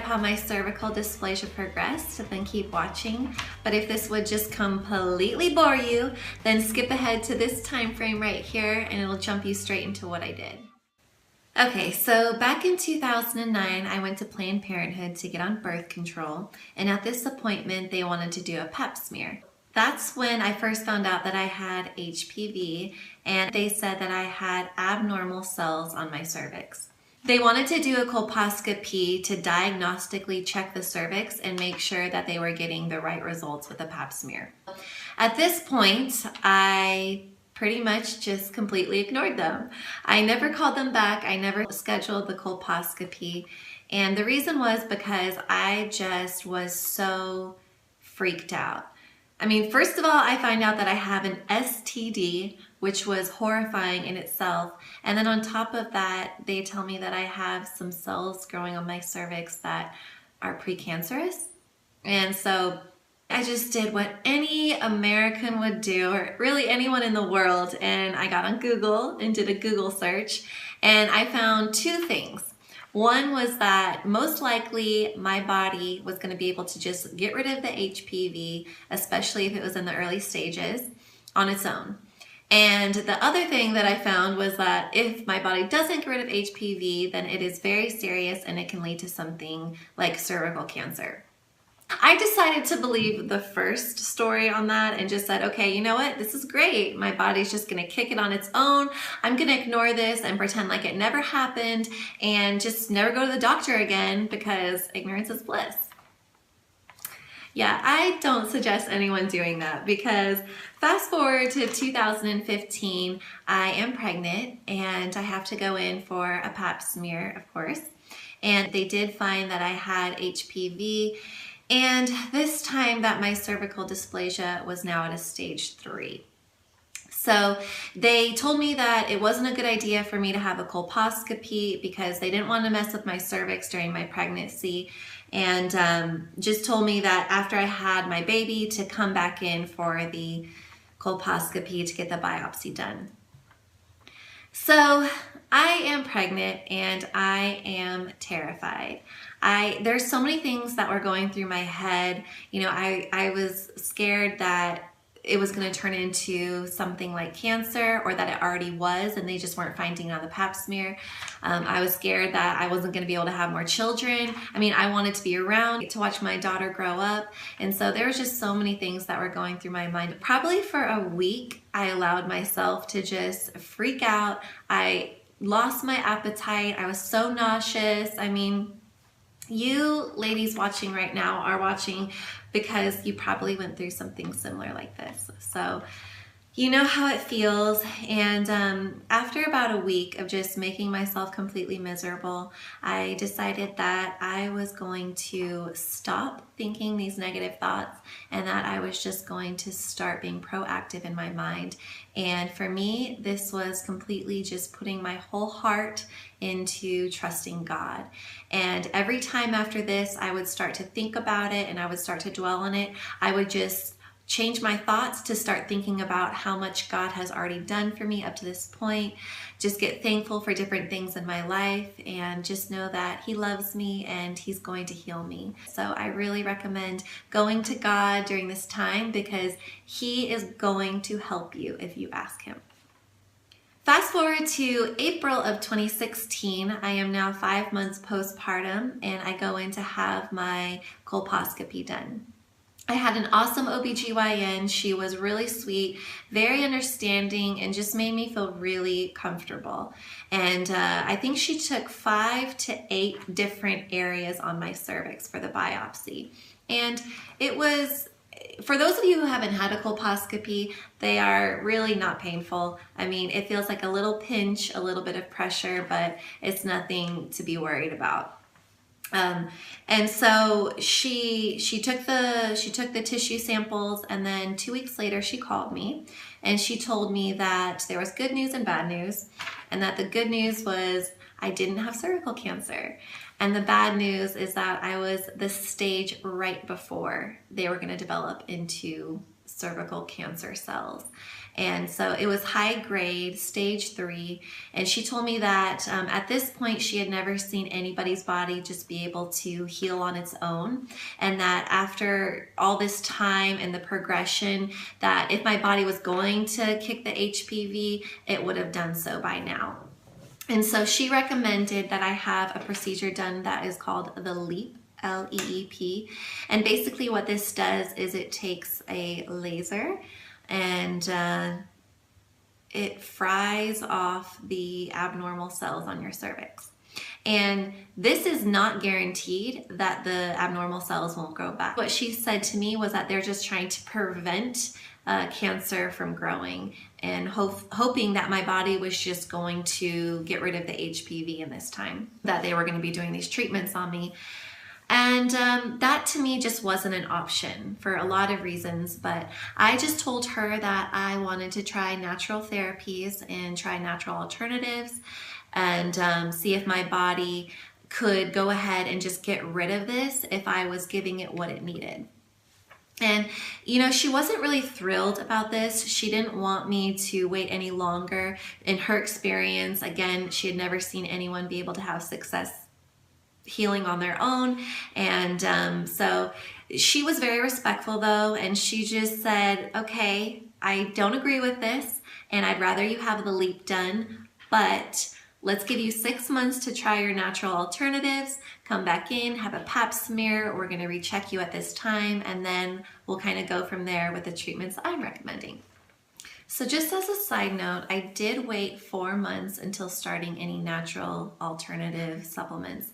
describe how my cervical dysplasia progressed, then keep watching. But if this would just completely bore you, then skip ahead to this time frame right here and it'll jump you straight into what I did. Okay, so back in 2009, I went to Planned Parenthood to get on birth control, and at this appointment, they wanted to do a pap smear. That's when I first found out that I had HPV, and they said that I had abnormal cells on my cervix. They wanted to do a colposcopy to diagnostically check the cervix and make sure that they were getting the right results with the pap smear. At this point, I pretty much just completely ignored them. I never called them back. I never scheduled the colposcopy. And the reason was because I just was so freaked out. I mean, first of all, I find out that I have an STD, which was horrifying in itself. And then on top of that, they tell me that I have some cells growing on my cervix that are precancerous. And so I just did what any American would do, or really anyone in the world, and I got on Google and did a Google search, and I found two things. One was that most likely my body was going to be able to just get rid of the HPV, especially if it was in the early stages, on its own. And the other thing that I found was that if my body doesn't get rid of HPV, then it is very serious and it can lead to something like cervical cancer. I decided to believe the first story on that and just said, okay, you know what? This is great. My body's just going to kick it on its own. I'm going to ignore this and pretend like it never happened and just never go to the doctor again because ignorance is bliss. Yeah, I don't suggest anyone doing that because fast forward to 2015, I am pregnant and I have to go in for a pap smear, of course. And they did find that I had HPV. And this time that my cervical dysplasia was now at a stage 3. So they told me that it wasn't a good idea for me to have a colposcopy because they didn't want to mess with my cervix during my pregnancy, and just told me that after I had my baby to come back in for the colposcopy to get the biopsy done. So I am pregnant and I am terrified. There's so many things that were going through my head. You know, I was scared that it was going to turn into something like cancer, or that it already was and they just weren't finding it on the pap smear. I was scared that I wasn't going to be able to have more children. I mean, I wanted to be around to watch my daughter grow up. And so there was just so many things that were going through my mind. Probably for a week, I allowed myself to just freak out. I lost my appetite. I was so nauseous. I mean, you ladies watching right now are watching because you probably went through something similar like this. So you know how it feels. And after about a week of just making myself completely miserable, I decided that I was going to stop thinking these negative thoughts and that I was just going to start being proactive in my mind. And for me, this was completely just putting my whole heart into trusting God. And every time after this, I would start to think about it and I would start to dwell on it. I would just change my thoughts to start thinking about how much God has already done for me up to this point. Just get thankful for different things in my life and just know that He loves me and He's going to heal me. So I really recommend going to God during this time because He is going to help you if you ask Him. Fast forward to April of 2016, I am now 5 months postpartum and I go in to have my colposcopy done. I had an awesome OBGYN. She was really sweet, very understanding, and just made me feel really comfortable. And I think she took 5 to 8 different areas on my cervix for the biopsy. And it was, for those of you who haven't had a colposcopy, they are really not painful. I mean, it feels like a little pinch, a little bit of pressure, but it's nothing to be worried about. And so she took the tissue samples, and then 2 weeks later she called me and she told me that there was good news and bad news, and that the good news was I didn't have cervical cancer, and the bad news is that I was the stage right before they were going to develop into cervical cancer cells. And so it was high grade, stage 3. And she told me that at this point, she had never seen anybody's body just be able to heal on its own. And that after all this time and the progression, that if my body was going to kick the HPV, it would have done so by now. And so she recommended that I have a procedure done that is called the LEEP, L-E-E-P. And basically what this does is it takes a laser and it fries off the abnormal cells on your cervix. And this is not guaranteed that the abnormal cells won't grow back. What she said to me was that they're just trying to prevent cancer from growing, and hoping that my body was just going to get rid of the HPV in this time, that they were going to be doing these treatments on me. And that to me just wasn't an option for a lot of reasons, but I just told her that I wanted to try natural therapies and try natural alternatives and see if my body could go ahead and just get rid of this if I was giving it what it needed. And, you know, she wasn't really thrilled about this. She didn't want me to wait any longer. In her experience, again, she had never seen anyone be able to have success healing on their own. And so she was very respectful though, and she just said, okay, I don't agree with this, and I'd rather you have the LEEP done, but let's give you 6 months to try your natural alternatives, come back in, have a pap smear, we're gonna recheck you at this time, and then we'll kind of go from there with the treatments I'm recommending. So just as a side note, I did wait 4 months until starting any natural alternative supplements.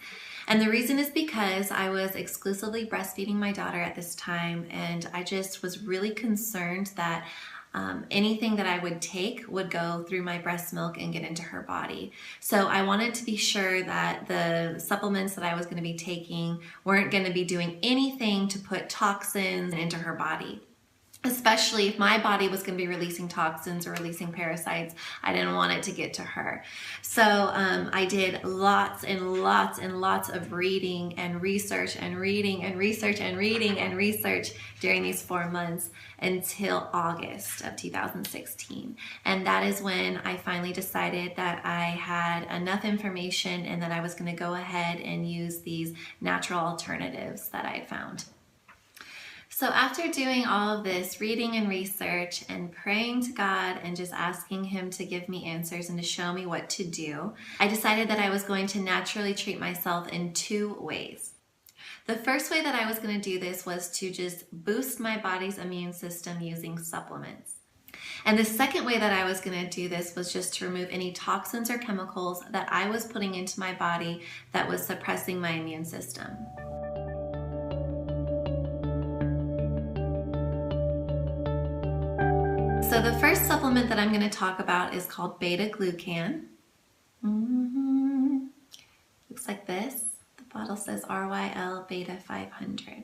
And the reason is because I was exclusively breastfeeding my daughter at this time, and I just was really concerned that anything that I would take would go through my breast milk and get into her body. So I wanted to be sure that the supplements that I was going to be taking weren't going to be doing anything to put toxins into her body. Especially if my body was going to be releasing toxins or releasing parasites, I didn't want it to get to her. So I did lots and lots and lots of reading and research and reading and research and reading and research during these 4 months until August of 2016. And that is when I finally decided that I had enough information and that I was going to go ahead and use these natural alternatives that I had found. So after doing all of this reading and research and praying to God and just asking Him to give me answers and to show me what to do, I decided that I was going to naturally treat myself in 2 ways. The first way that I was going to do this was to just boost my body's immune system using supplements. And the second way that I was going to do this was just to remove any toxins or chemicals that I was putting into my body that was suppressing my immune system. So the first supplement that I'm going to talk about is called BETA-GLUCAN. Looks like this. The bottle says RYL Beta 500.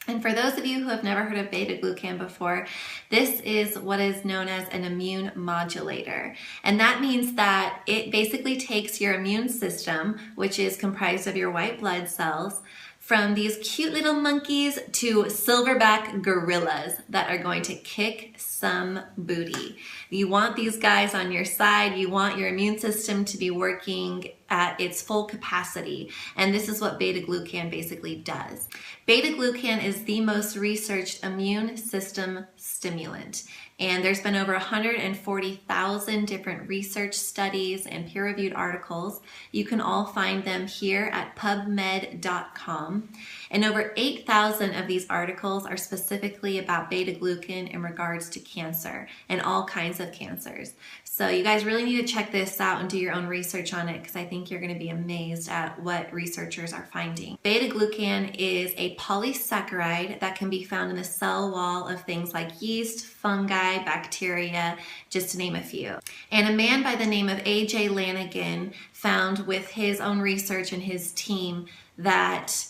And for those of you who have never heard of BETA-GLUCAN before, this is what is known as an immune modulator. And that means that it basically takes your immune system, which is comprised of your white blood cells, from these cute little monkeys to silverback gorillas that are going to kick some booty. You want these guys on your side. You want your immune system to be working at its full capacity. And this is what BETA-GLUCAN basically does. BETA-GLUCAN is the most researched immune system stimulant. And there's been over 140,000 different research studies and peer-reviewed articles. You can all find them here at PubMed.com. And over 8,000 of these articles are specifically about BETA-GLUCAN in regards to cancer and all kinds of cancers. So you guys really need to check this out and do your own research on it, because I think you're going to be amazed at what researchers are finding. BETA-GLUCAN is a polysaccharide that can be found in the cell wall of things like yeast, fungi, bacteria, just to name a few. And a man by the name of A.J. Lanigan found with his own research and his team that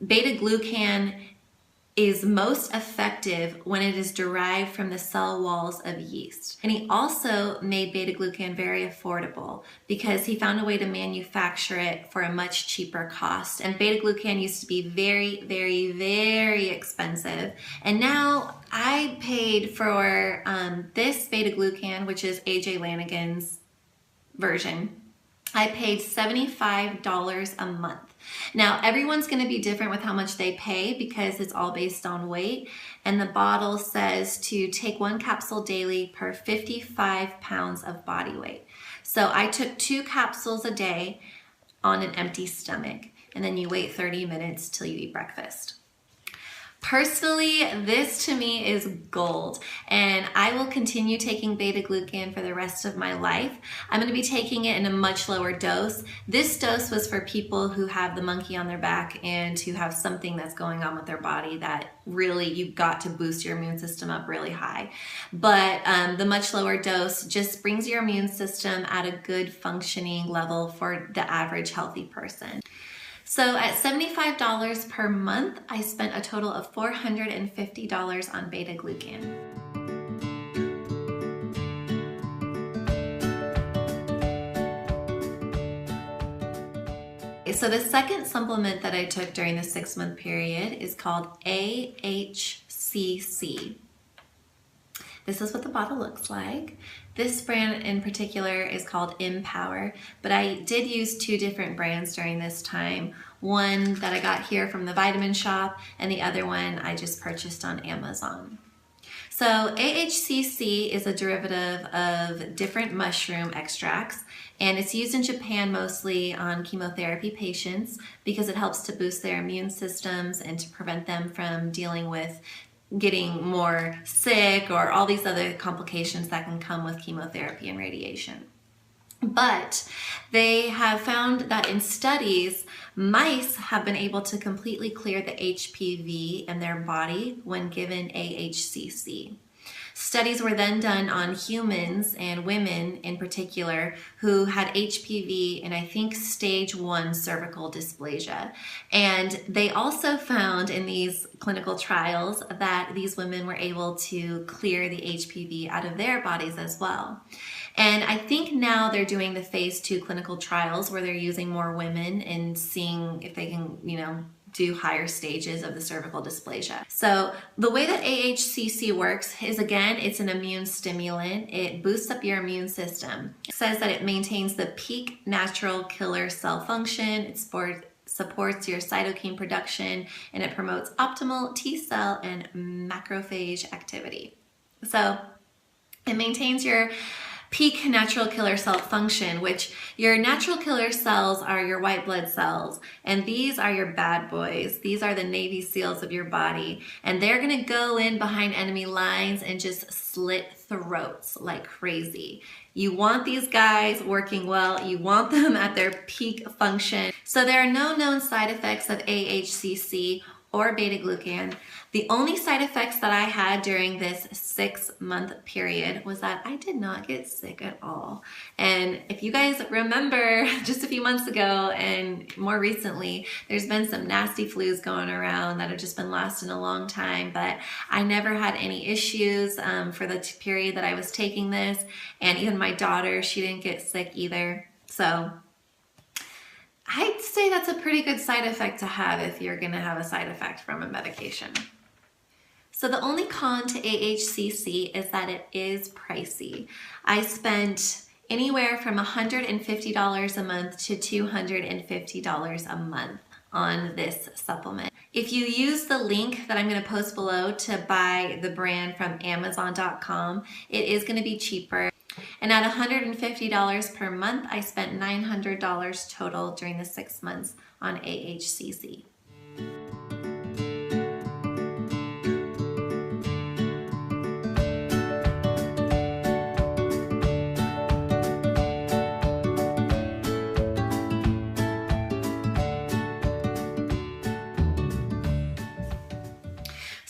BETA-GLUCAN is most effective when it is derived from the cell walls of yeast. And he also made beta-glucan very affordable because he found a way to manufacture it for a much cheaper cost. And beta-glucan used to be very, very, very expensive. And now I paid for this beta-glucan, which is AJ Lanigan's version. I paid $75 a month. Now, everyone's going to be different with how much they pay because it's all based on weight. And the bottle says to take 1 capsule daily per 55 pounds of body weight. So I took 2 capsules a day on an empty stomach. And then you wait 30 minutes till you eat breakfast. Personally, this to me is gold, and I will continue taking beta-glucan for the rest of my life. I'm going to be taking it in a much lower dose. This dose was for people who have the monkey on their back and who have something that's going on with their body that really you've got to boost your immune system up really high. But the much lower dose just brings your immune system at a good functioning level for the average healthy person. So at $75 per month, I spent a total of $450 on beta-glucan. So the second supplement that I took during the 6-month period is called AHCC. This is what the bottle looks like. This brand in particular is called Empower, but I did use 2 different brands during this time. One that I got here from the vitamin shop, and the other one I just purchased on Amazon. So AHCC is a derivative of different mushroom extracts, and it's used in Japan mostly on chemotherapy patients because it helps to boost their immune systems and to prevent them from dealing with getting more sick or all these other complications that can come with chemotherapy and radiation. But they have found that in studies, mice have been able to completely clear the HPV in their body when given AHCC. Studies were then done on humans and women in particular who had HPV and I think stage 1 cervical dysplasia. And they also found in these clinical trials that these women were able to clear the HPV out of their bodies as well. And I think now they're doing the phase 2 clinical trials where they're using more women and seeing if they can, do higher stages of the cervical dysplasia. So the way that AHCC works is, again, it's an immune stimulant. It boosts up your immune system. It says that it maintains the peak natural killer cell function. It supports your cytokine production, and it promotes optimal T cell and macrophage activity. So it maintains your peak natural killer cell function, which your natural killer cells are your white blood cells, and these are your bad boys. These are the Navy SEALs of your body, and they're gonna go in behind enemy lines and just slit throats like crazy. You want these guys working well. You want them at their peak function. So there are no known side effects of AHCC or beta-glucan. The only side effects that I had during this 6-month period was that I did not get sick at all. And if you guys remember just a few months ago and more recently, there's been some nasty flus going around that have just been lasting a long time, but I never had any issues for the period that I was taking this. And even my daughter, she didn't get sick either. So I'd say that's a pretty good side effect to have if you're gonna have a side effect from a medication. So the only con to AHCC is that it is pricey. I spent anywhere from $150 a month to $250 a month on this supplement. If you use the link that I'm going to post below to buy the brand from Amazon.com, it is going to be cheaper. And at $150 per month, I spent $900 total during the 6 months on AHCC.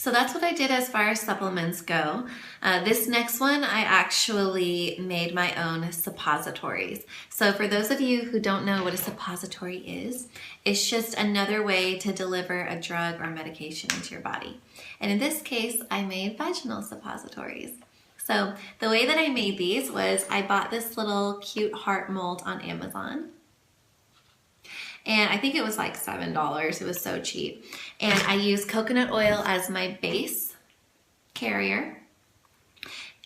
So that's what I did as far as supplements go. This next one, I actually made my own suppositories. So for those of you who don't know what a suppository is, it's just another way to deliver a drug or medication into your body. And in this case, I made vaginal suppositories. So the way that I made these was I bought this little cute heart mold on Amazon. And I think it was like $7. It was so cheap. And I used coconut oil as my base carrier.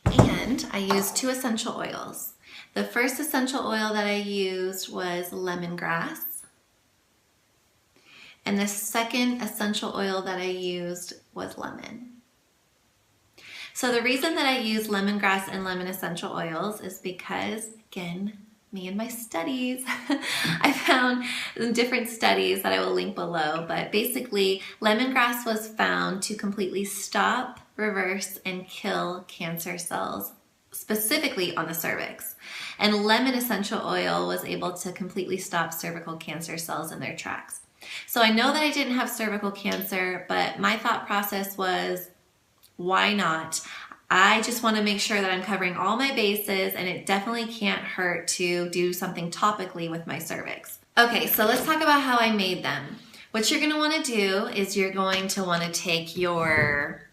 And I used 2 essential oils. The first essential oil that I used was lemongrass. And the second essential oil that I used was lemon. So the reason that I use lemongrass and lemon essential oils is because, again, me and my studies, I found different studies that I will link below, but basically lemongrass was found to completely stop, reverse, and kill cancer cells, specifically on the cervix. And lemon essential oil was able to completely stop cervical cancer cells in their tracks. So I know that I didn't have cervical cancer, but my thought process was, why not? I just want to make sure that I'm covering all my bases, and it definitely can't hurt to do something topically with my cervix. Okay, so let's talk about how I made them. What you're going to want to do is you're going to want to take your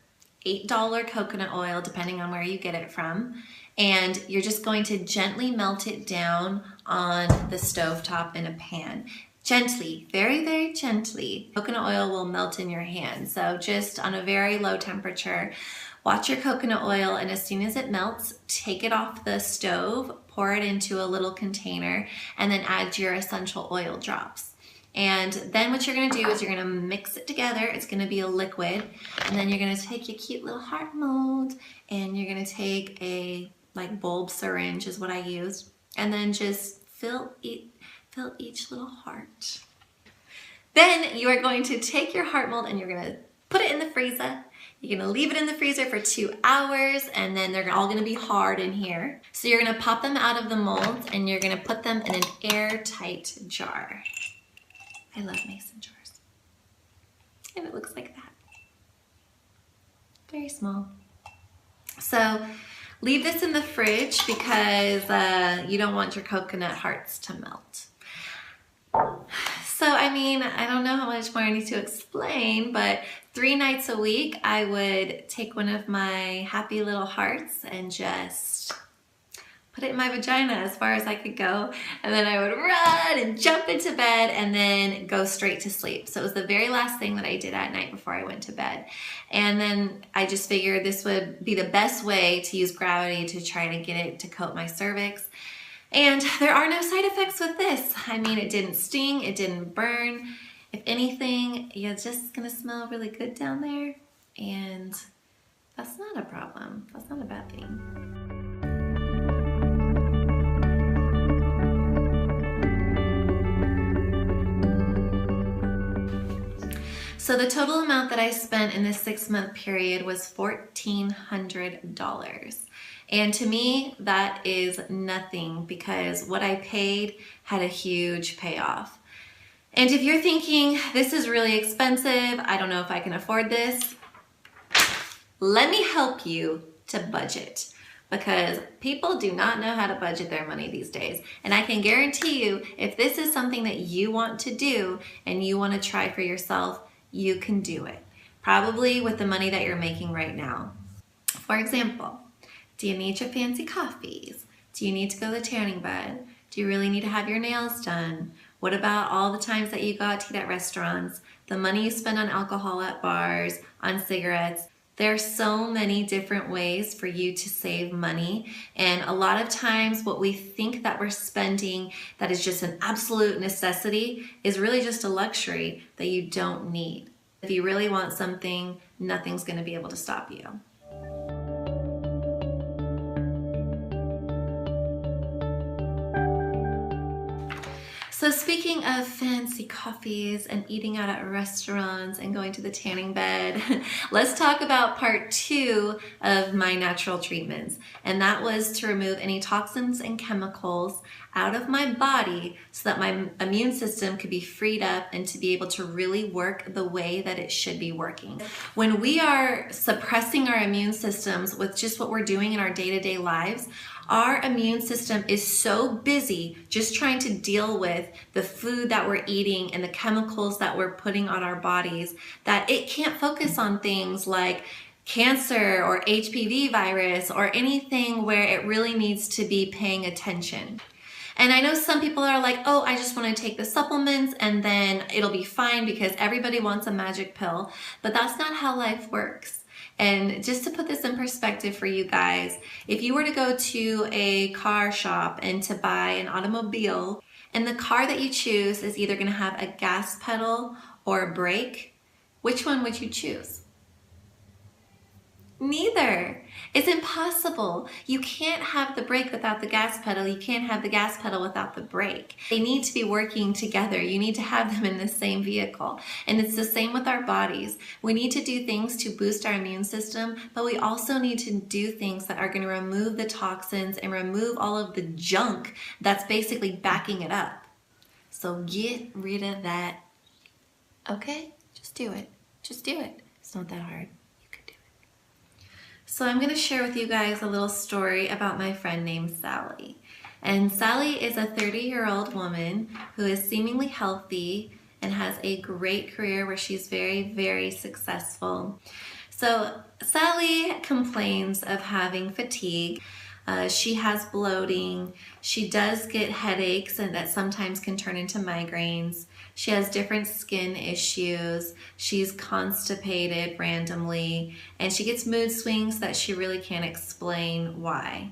$8 coconut oil, depending on where you get it from, and you're just going to gently melt it down on the stovetop in a pan. Gently, very, very gently. Coconut oil will melt in your hand, so just on a very low temperature. Watch your coconut oil, and as soon as it melts, take it off the stove, pour it into a little container, and then add your essential oil drops. And then what you're gonna do is you're gonna mix it together. It's gonna be a liquid, and then you're gonna take your cute little heart mold, and you're gonna take a bulb syringe is what I used, and then just fill each little heart. Then you are going to take your heart mold and you're gonna put it in the freezer. You're gonna leave it in the freezer for 2 hours, and then they're all gonna be hard in here. So you're gonna pop them out of the mold and you're gonna put them in an airtight jar. I love mason jars. And it looks like that. Very small. So leave this in the fridge because you don't want your coconut hearts to melt. So, I mean, I don't know how much more I need to explain, but 3 nights a week, I would take one of my happy little hearts and just put it in my vagina as far as I could go. And then I would run and jump into bed and then go straight to sleep. So it was the very last thing that I did at night before I went to bed. And then I just figured this would be the best way to use gravity to try to get it to coat my cervix. And there are no side effects with this. I mean, it didn't sting, it didn't burn. If anything, you're just gonna smell really good down there, and that's not a problem. That's not a bad thing. So the total amount that I spent in this 6-month period was $1,400. And to me, that is nothing because what I paid had a huge payoff. And if you're thinking, this is really expensive, I don't know if I can afford this, let me help you to budget, because people do not know how to budget their money these days. And I can guarantee you, if this is something that you want to do and you want to try for yourself, you can do it. Probably with the money that you're making right now. For example, do you need your fancy coffees? Do you need to go to the tanning bed? Do you really need to have your nails done? What about all the times that you go out to eat at restaurants? The money you spend on alcohol at bars, on cigarettes? There are so many different ways for you to save money. And a lot of times what we think that we're spending that is just an absolute necessity is really just a luxury that you don't need. If you really want something, nothing's going to be able to stop you. So speaking of fancy coffees and eating out at restaurants and going to the tanning bed, let's talk about part 2 of my natural treatments. And that was to remove any toxins and chemicals out of my body so that my immune system could be freed up and to be able to really work the way that it should be working. When we are suppressing our immune systems with just what we're doing in our day-to-day lives, our immune system is so busy just trying to deal with the food that we're eating and the chemicals that we're putting on our bodies that it can't focus on things like cancer or HPV virus or anything where it really needs to be paying attention. And I know some people are like, oh, I just want to take the supplements and then it'll be fine because everybody wants a magic pill. But that's not how life works. And just to put this in perspective for you guys, if you were to go to a car shop and to buy an automobile, and the car that you choose is either going to have a gas pedal or a brake, which one would you choose? Neither. It's impossible. You can't have the brake without the gas pedal. You can't have the gas pedal without the brake. They need to be working together. You need to have them in the same vehicle. And it's the same with our bodies. We need to do things to boost our immune system, but we also need to do things that are going to remove the toxins and remove all of the junk that's basically backing it up. So get rid of that. Okay? Just do it. Just do it. It's not that hard. So I'm going to share with you guys a little story about my friend named Sally. And Sally is a 30-year-old woman who is seemingly healthy and has a great career where she's very, very successful. So Sally complains of having fatigue. She has bloating. She does get headaches and that sometimes can turn into migraines. She has different skin issues. She's constipated randomly, and she gets mood swings that she really can't explain why.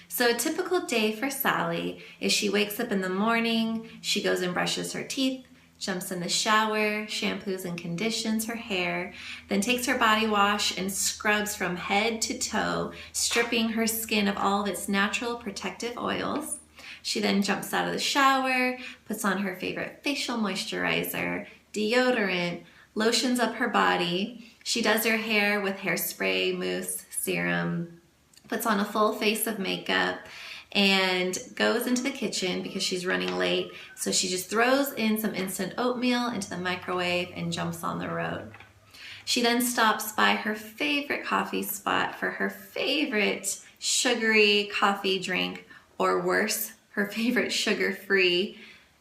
So a typical day for Sally is she wakes up in the morning, she goes and brushes her teeth, jumps in the shower, shampoos and conditions her hair, then takes her body wash and scrubs from head to toe, stripping her skin of all of its natural protective oils. She then jumps out of the shower, puts on her favorite facial moisturizer, deodorant, lotions up her body. She does her hair with hairspray, mousse, serum, puts on a full face of makeup, and goes into the kitchen because she's running late. So she just throws in some instant oatmeal into the microwave and jumps on the road. She then stops by her favorite coffee spot for her favorite sugary coffee drink, or worse, her favorite sugar-free,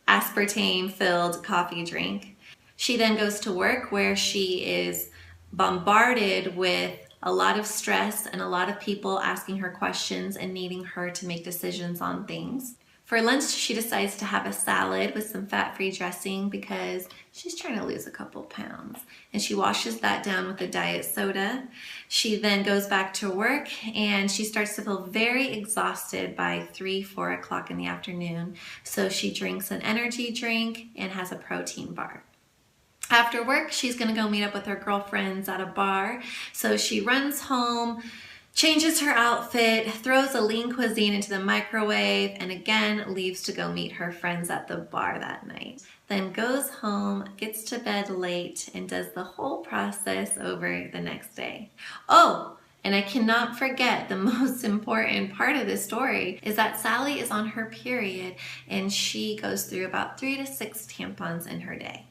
aspartame-filled coffee drink. She then goes to work where she is bombarded with a lot of stress and a lot of people asking her questions and needing her to make decisions on things. For lunch, she decides to have a salad with some fat-free dressing because she's trying to lose a couple pounds. And she washes that down with a diet soda. She then goes back to work and she starts to feel very exhausted by 3-4 o'clock in the afternoon. So she drinks an energy drink and has a protein bar. After work, she's going to go meet up with her girlfriends at a bar. So she runs home, changes her outfit, throws a lean cuisine into the microwave, and again leaves to go meet her friends at the bar that night. Then goes home, gets to bed late, and does the whole process over the next day. Oh, and I cannot forget the most important part of this story is that Sally is on her period and she goes through about 3 to 6 tampons in her day.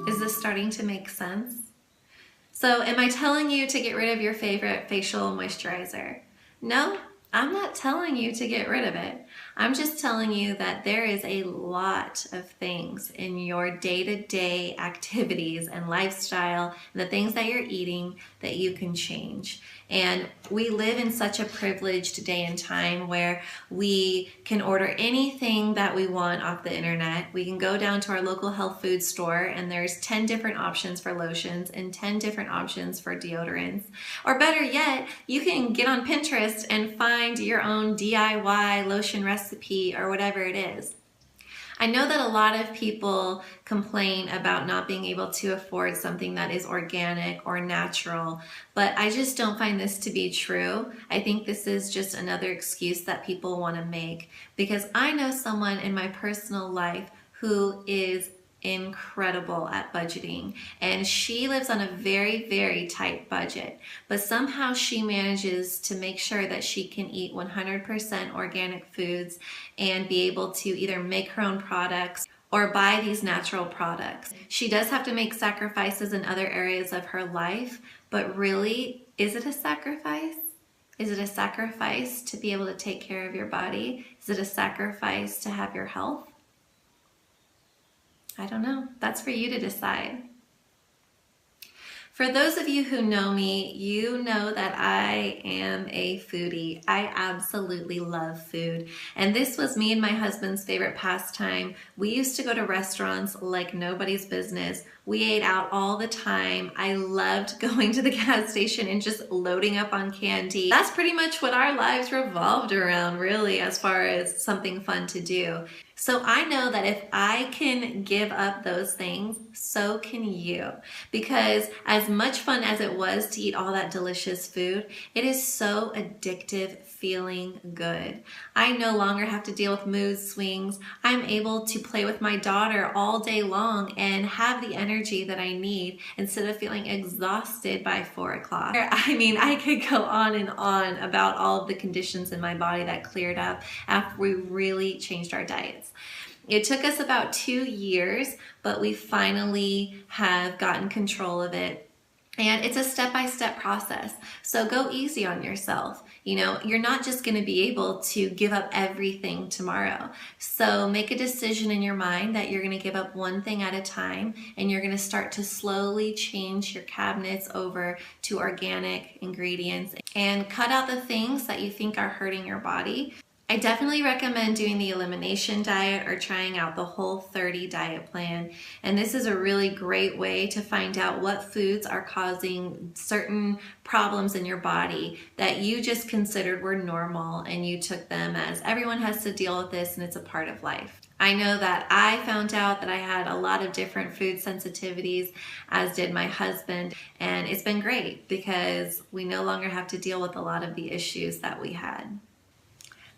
Is this starting to make sense? So am I telling you to get rid of your favorite facial moisturizer? No, I'm not telling you to get rid of it. I'm just telling you that there is a lot of things in your day-to-day activities and lifestyle, and the things that you're eating that you can change. And we live in such a privileged day and time where we can order anything that we want off the internet. We can go down to our local health food store and there's 10 different options for lotions and 10 different options for deodorants. Or better yet, you can get on Pinterest and find your own DIY lotion recipe or whatever it is. I know that a lot of people complain about not being able to afford something that is organic or natural, but I just don't find this to be true. I think this is just another excuse that people want to make, because I know someone in my personal life who is incredible at budgeting, and she lives on a very, very tight budget, but somehow she manages to make sure that she can eat 100% organic foods and be able to either make her own products or buy these natural products. She does have to make sacrifices in other areas of her life, but really, is it a sacrifice? Is it a sacrifice to be able to take care of your body? Is it a sacrifice to have your health? I don't know. That's for you to decide. For those of you who know me, you know that I am a foodie. I absolutely love food. And this was me and my husband's favorite pastime. We used to go to restaurants like nobody's business. We ate out all the time. I loved going to the gas station and just loading up on candy. That's pretty much what our lives revolved around, really, as far as something fun to do. So I know that if I can give up those things, so can you. Because as much fun as it was to eat all that delicious food, it is so addictive feeling good. I no longer have to deal with mood swings. I'm able to play with my daughter all day long and have the energy that I need instead of feeling exhausted by 4 o'clock. I mean, I could go on and on about all of the conditions in my body that cleared up after we really changed our diets. It took us about 2 years, but we finally have gotten control of it. And it's a step-by-step process. So go easy on yourself. You know, you're not just going to be able to give up everything tomorrow. So make a decision in your mind that you're going to give up one thing at a time, and you're going to start to slowly change your cabinets over to organic ingredients and cut out the things that you think are hurting your body. I definitely recommend doing the elimination diet or trying out the Whole30 diet plan. And this is a really great way to find out what foods are causing certain problems in your body that you just considered were normal, and you took them as everyone has to deal with this and it's a part of life. I know that I found out that I had a lot of different food sensitivities, as did my husband, and it's been great because we no longer have to deal with a lot of the issues that we had.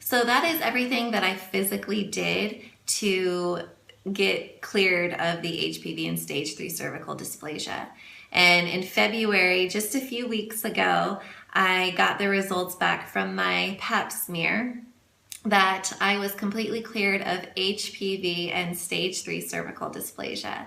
So that is everything that I physically did to get cleared of the HPV and stage 3 cervical dysplasia. And in February, just a few weeks ago, I got the results back from my Pap smear that I was completely cleared of HPV and stage 3 cervical dysplasia.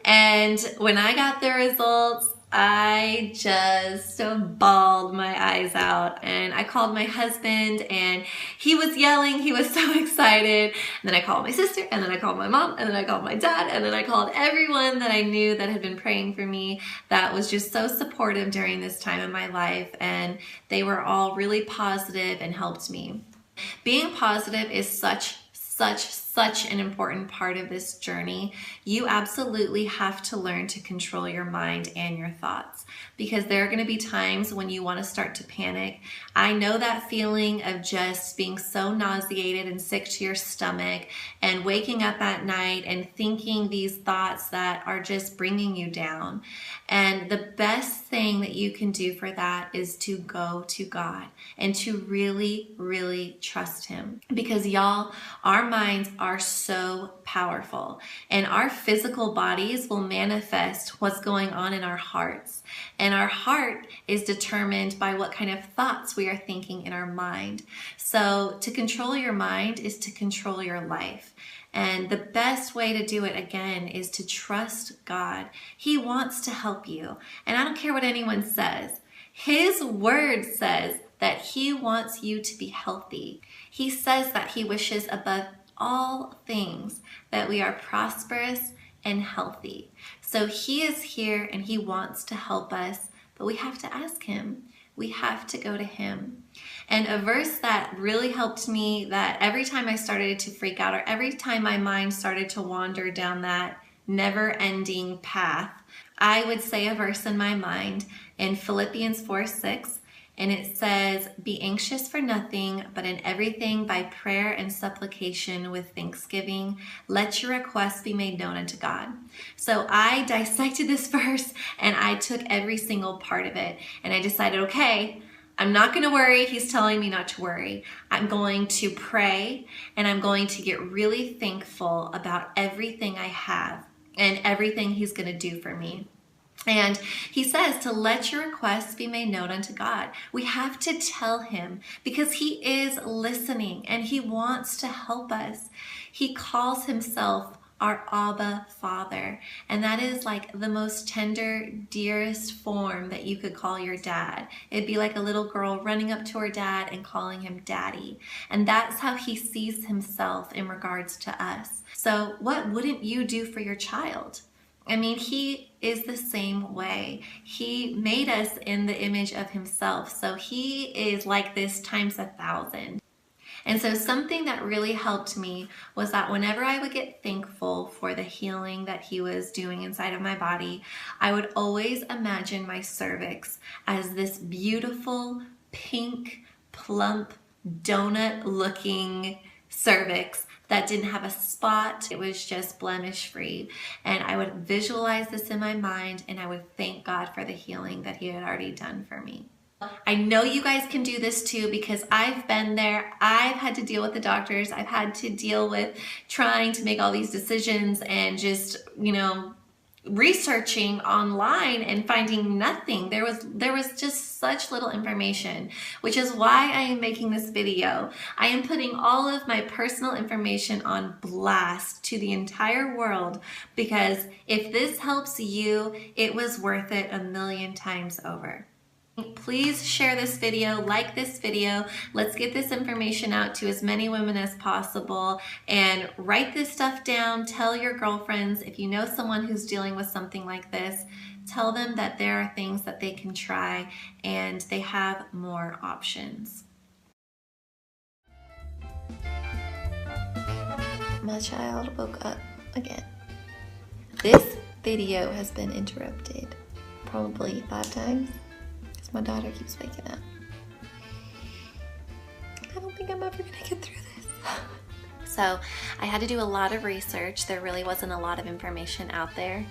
And when I got the results, I just bawled my eyes out, and I called my husband and he was yelling. He was so excited. And then I called my sister, and then I called my mom, and then I called my dad, and then I called everyone that I knew that had been praying for me, that was just so supportive during this time in my life, and they were all really positive and helped me. Being positive is such an important part of this journey. You absolutely have to learn to control your mind and your thoughts, because there are going to be times when you want to start to panic. I know that feeling of just being so nauseated and sick to your stomach and waking up at night and thinking these thoughts that are just bringing you down. And the best thing that you can do for that is to go to God and to really, really trust Him. Because y'all, our minds are so powerful, and our physical bodies will manifest what's going on in our hearts. And our heart is determined by what kind of thoughts we are thinking in our mind. So to control your mind is to control your life. And the best way to do it, again, is to trust God. He wants to help you. And I don't care what anyone says. His word says that He wants you to be healthy. He says that He wishes above all things that we are prosperous and healthy. So He is here and He wants to help us, but we have to ask Him. We have to go to Him. And a verse that really helped me, that every time I started to freak out, or every time my mind started to wander down that never-ending path, I would say a verse in my mind in Philippians 4:6, and it says, "Be anxious for nothing, but in everything by prayer and supplication with thanksgiving, let your requests be made known unto God." So I dissected this verse and I took every single part of it, and I decided, okay, I'm not going to worry. He's telling me not to worry. I'm going to pray, and I'm going to get really thankful about everything I have and everything he's going to do for me. And he says to let your requests be made known unto God. We have to tell him because he is listening and he wants to help us. He calls himself our Abba Father, and that is like the most tender, dearest form that you could call your dad. It'd be like a little girl running up to her dad and calling him daddy, and that's how he sees himself in regards to us. So what wouldn't you do for your child? I mean, he is the same way. He made us in the image of himself, so he is like this times 1,000. And so something that really helped me was that whenever I would get thankful for the healing that he was doing inside of my body, I would always imagine my cervix as this beautiful, pink, plump, donut-looking cervix that didn't have a spot. It was just blemish free. And I would visualize this in my mind, and I would thank God for the healing that he had already done for me. I know you guys can do this too, because I've been there. I've had to deal with the doctors. I've had to deal with trying to make all these decisions and just, researching online and finding nothing. There was just such little information, which is why I am making this video. I am putting all of my personal information on blast to the entire world, because if this helps you, it was worth it 1,000,000 times over. Please share this video, like this video. Let's get this information out to as many women as possible, and write this stuff down. Tell your girlfriends, if you know someone who's dealing with something like this, tell them that there are things that they can try and they have more options. My child woke up again. This video has been interrupted probably 5 times. My daughter keeps waking up. I don't think I'm ever gonna get through this. So I had to do a lot of research. There really wasn't a lot of information out there.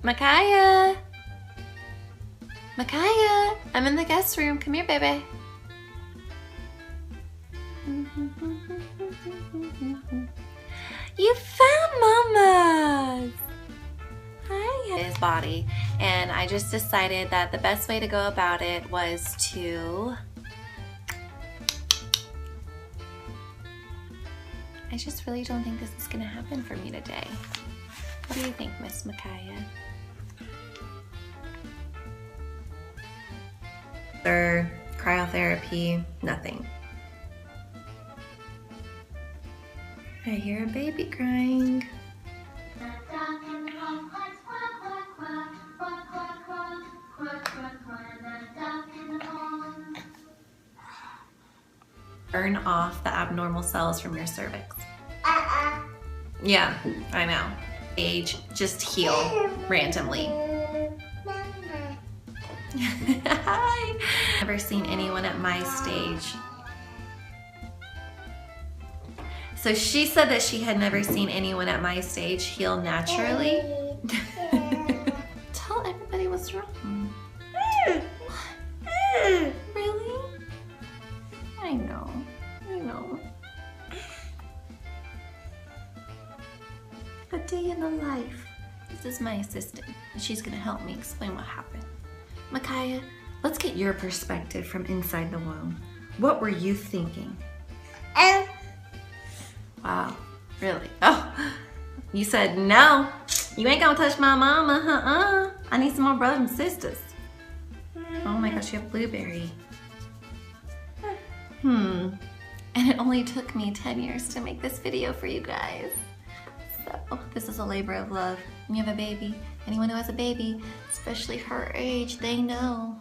Micaiah! Micaiah! I'm in the guest room. Come here, baby. You found Mama's! His body, and I just decided that the best way to go about it was to I just really don't think this is gonna happen for me today. What do you think, Miss Micaiah? Or cryotherapy, nothing. I hear a baby crying. Burn off the abnormal cells from your cervix. Yeah, I know. Age, just heal randomly. Hi. Never seen anyone at my stage. So she said that she had never seen anyone at my stage heal naturally. Tell everybody what's wrong. Really? I know. A day in the life. This is my assistant, and she's gonna help me explain what happened. Micaiah, let's get your perspective from inside the womb. What were you thinking? Wow, really? Oh, you said no. You ain't gonna touch my mama, I need some more brothers and sisters. Oh my gosh, you have blueberry. And it only took me 10 years to make this video for you guys. So this is a labor of love. When you have a baby, anyone who has a baby, especially her age, they know.